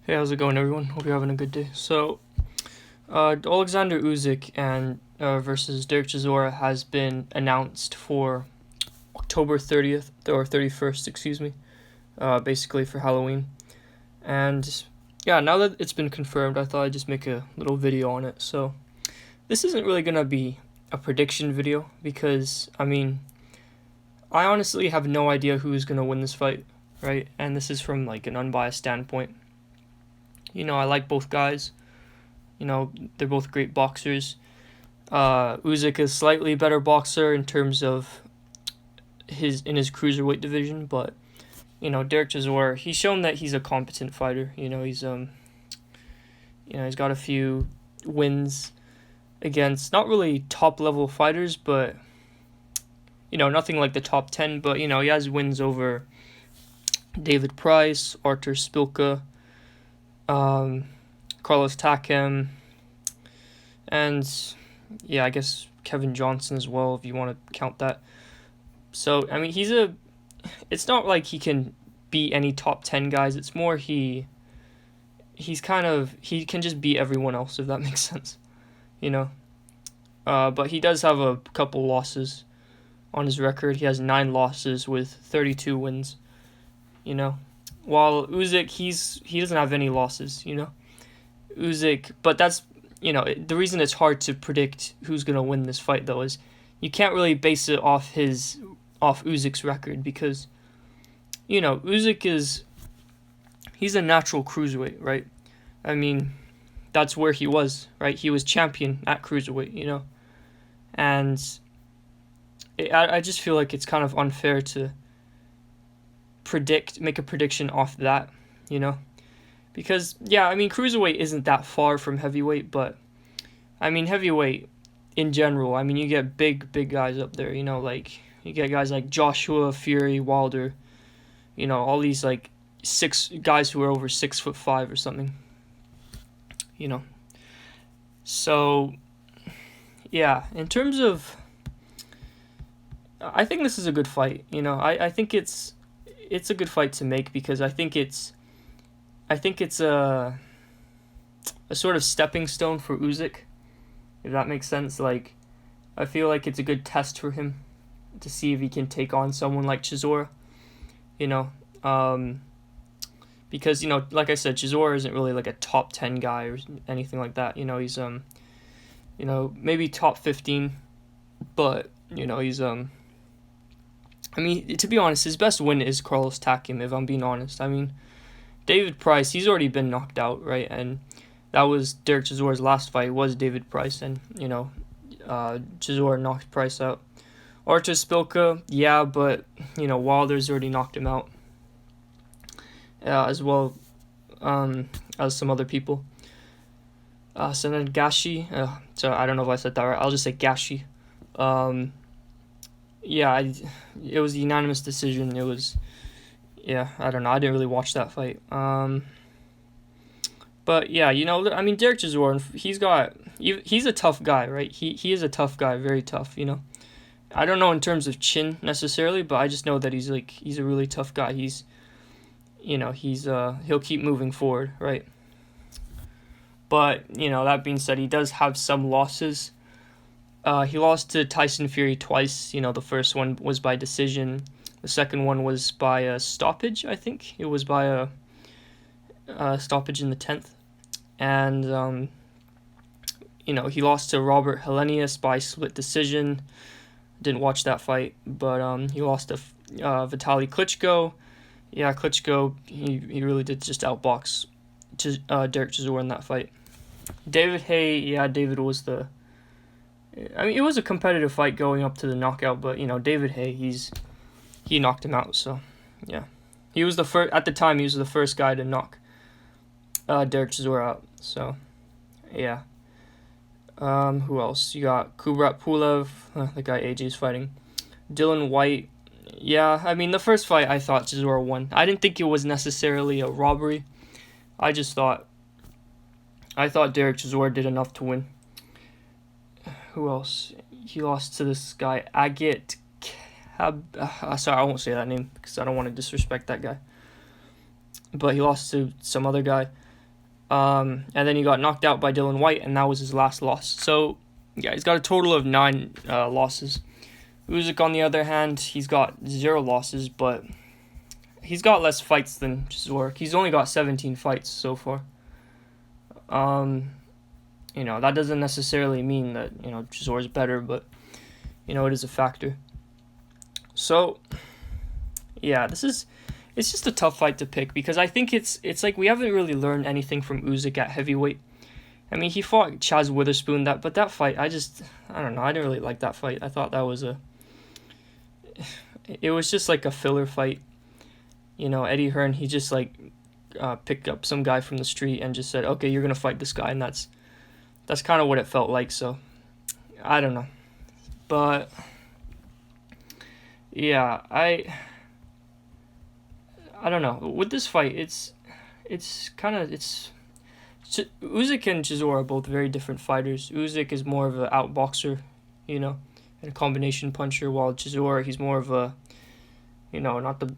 Hey, how's it going, everyone? Hope you're having a good day. Oleksandr Usyk and versus Dereck Chisora has been announced for October 30th or 31st, excuse me. Basically for Halloween, and yeah, now that it's been confirmed, I thought I'd just make a little video on it. So this isn't really gonna be a prediction video because I honestly have no idea who's gonna win this fight, right? And this is from like an unbiased standpoint. I like both guys. They're both great boxers. Usyk is slightly better boxer in terms of his cruiserweight division, but Dereck Chisora, he's shown that he's a competent fighter. He's got a few wins against not really top level fighters, but nothing like the top 10. But he has wins over David Price, Artur Spilka, Carlos Takam, and yeah, I guess Kevin Johnson as well, if you want to count that. So it's not like he can beat any top 10 guys. It's more he can just beat everyone else, if that makes sense. But he does have a couple losses on his record. He has 9 losses with 32 wins. While Usyk, he doesn't have any losses. Usyk, but that's the reason it's hard to predict who's gonna win this fight though is you can't really base it off Usyk's record because Usyk he's a natural cruiserweight, right? That's where he was, right? He was champion at cruiserweight, and I just feel like it's kind of unfair to make a prediction off that, because cruiserweight isn't that far from heavyweight, but heavyweight in general, you get big guys up there, like you get guys like Joshua, Fury, Wilder, all these like 6 guys who are over 6'5" or something, so yeah, in terms of, I think this is a good fight. I think it's a good fight to make because I think it's a sort of stepping stone for Usyk, if that makes sense. Like, I feel like it's a good test for him to see if he can take on someone like Chisora, because like I said, Chisora isn't really like a top 10 guy or anything like that. He's maybe top 15, but he's to be honest, his best win is Carlos Takam, if I'm being honest. David Price, he's already been knocked out, right? And that was Dereck Chisora's last fight, was David Price, and, Chisora knocked Price out. Artur Spilka, yeah, but, Wilder's already knocked him out, as well as some other people. So then Gashi, so I don't know if I said that right, I'll just say Gashi. Yeah, it was a unanimous decision. It was, yeah, I don't know. I didn't really watch that fight. But yeah, Dereck Chisora, he's a tough guy, right? He is a tough guy, very tough. I don't know in terms of chin necessarily, but I just know that he's a really tough guy. He'll keep moving forward, right? But that being said, he does have some losses. He lost to Tyson Fury twice. The first one was by decision. The second one was by a stoppage, I think. It was by a stoppage in the 10th. And, he lost to Robert Helenius by split decision. Didn't watch that fight. But he lost to Vitaly Klitschko. Yeah, Klitschko, he really did just outbox Dereck Chisora in that fight. David Haye, yeah, David was it was a competitive fight going up to the knockout, but David Haye, he knocked him out. So yeah, he was the first at the time. He was the first guy to knock Dereck Chisora out. So yeah. Who else? You got Kubrat Pulev, the guy AJ's fighting. Dylan White. Yeah, the first fight I thought Chisora won. I didn't think it was necessarily a robbery. I thought Dereck Chisora did enough to win. Who else? He lost to this guy, Agit sorry, I won't say that name because I don't want to disrespect that guy. But he lost to some other guy. And then he got knocked out by Dylan White, and that was his last loss. So, yeah, he's got a total of 9 losses. Usyk, on the other hand, he's got 0 losses, but he's got less fights than Chisora. He's only got 17 fights so far. That doesn't necessarily mean that, Chisora's better, but, it is a factor. So, yeah, it's just a tough fight to pick because I think it's like we haven't really learned anything from Usyk at heavyweight. I mean, he fought Chaz Witherspoon, but that fight, I don't know, I didn't really like that fight. I thought that was it was just like a filler fight. Eddie Hearn, he just picked up some guy from the street and just said, okay, you're going to fight this guy, and that's kind of what it felt like, so I don't know. But yeah, I don't know. With this fight, Usyk and Chisora are both very different fighters. Usyk is more of an outboxer, and a combination puncher, while Chisora, he's more of a, not the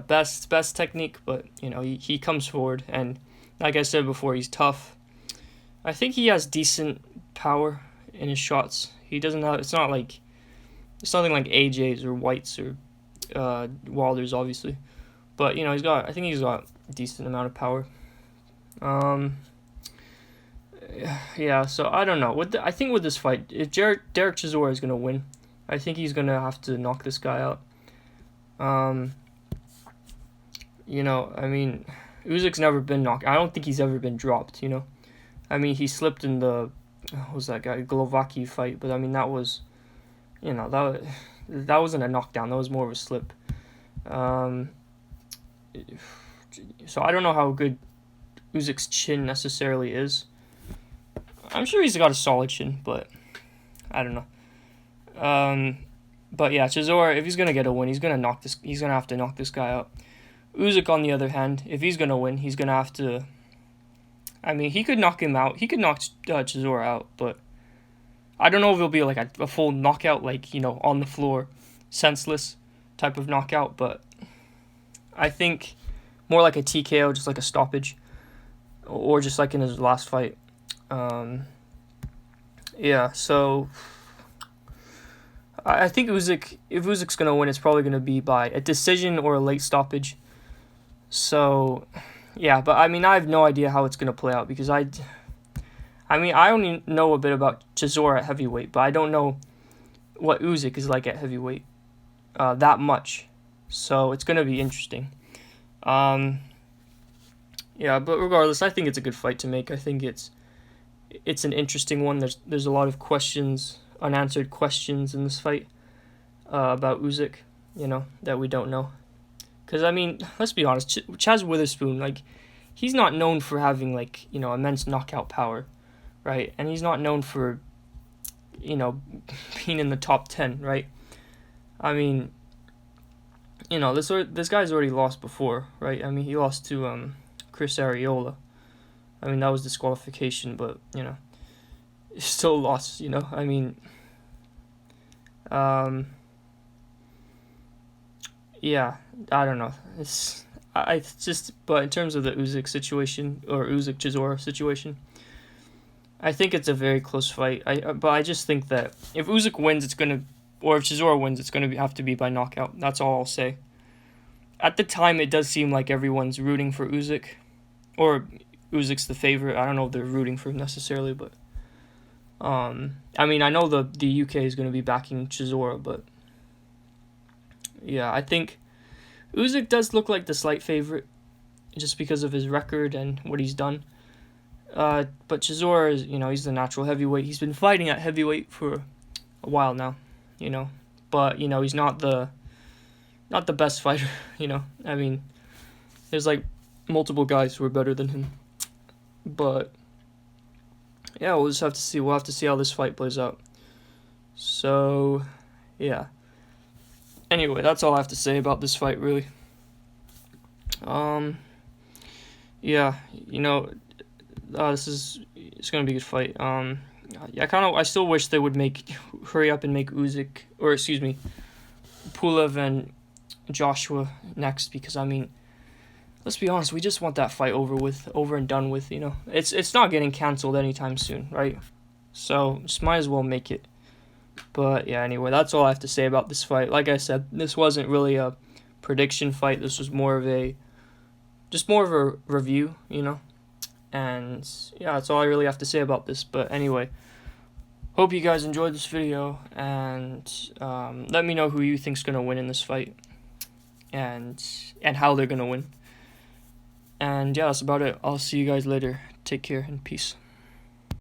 best technique, but he comes forward, and like I said before, he's tough. I think he has decent power in his shots. He doesn't have. It's nothing like AJ's or White's or Wilder's, obviously. But I think he's got a decent amount of power. Yeah. So I don't know. I think with this fight, if Dereck Chisora is gonna win, I think he's gonna have to knock this guy out. I mean, Usyk's never been knocked. I don't think he's ever been dropped. I mean, he slipped in the what was that guy Golovaki fight, but I mean that was, that wasn't a knockdown. That was more of a slip. So I don't know how good Usyk's chin necessarily is. I'm sure he's got a solid chin, but I don't know. But yeah, Chisora, if he's gonna get a win, he's gonna have to knock this guy out. Usyk, on the other hand, if he's gonna win, he's gonna have to. I mean, he could knock him out. He could knock Chisora out, but I don't know if it'll be like a full knockout, on the floor, senseless type of knockout. But I think more like a TKO, just like a stoppage, or just like in his last fight. Yeah, so I think if Usyk's going to win, it's probably going to be by a decision or a late stoppage. So, yeah, but I mean, I have no idea how it's going to play out because I only know a bit about Chisora at heavyweight, but I don't know what Usyk is like at heavyweight that much. So it's going to be interesting. Yeah, but regardless, I think it's a good fight to make. I think it's an interesting one. There's a lot of unanswered questions in this fight about Usyk, that we don't know. Because, I mean, let's be honest, Chaz Witherspoon, he's not known for having, immense knockout power, right? And he's not known for, being in the top 10, right? I mean, this guy's already lost before, right? I mean, he lost to Chris Arreola. I mean, that was disqualification, but, still lost, I mean, yeah, I don't know. But in terms of the Usyk situation, or Usyk-Chisora situation, I think it's a very close fight. But I just think that if Usyk wins, or if Chisora wins, it's gonna have to be by knockout. That's all I'll say. At the time, it does seem like everyone's rooting for Usyk, or Usyk's the favorite. I don't know if they're rooting for him necessarily, but I mean, I know the UK is going to be backing Chisora, but yeah, I think Usyk does look like the slight favorite just because of his record and what he's done. But Chisora is, he's the natural heavyweight. He's been fighting at heavyweight for a while now, but he's not the best fighter, I mean, there's multiple guys who are better than him. But yeah, we'll just have to see. We'll have to see how this fight plays out. So, yeah. Anyway, that's all I have to say about this fight, really. Yeah, it's gonna be a good fight. I still wish they would hurry up and make Pulev and Joshua next, because I mean, let's be honest, we just want that fight over and done with, you know. It's not getting canceled anytime soon, right? So just might as well make it. But yeah, anyway, that's all I have to say about this fight. Like I said, this wasn't really a prediction fight. This was more of a review, you know. And yeah, that's all I really have to say about this. But anyway, hope you guys enjoyed this video, and let me know who you think's gonna win in this fight, and how they're gonna win. And yeah, that's about it. I'll see you guys later. Take care and peace.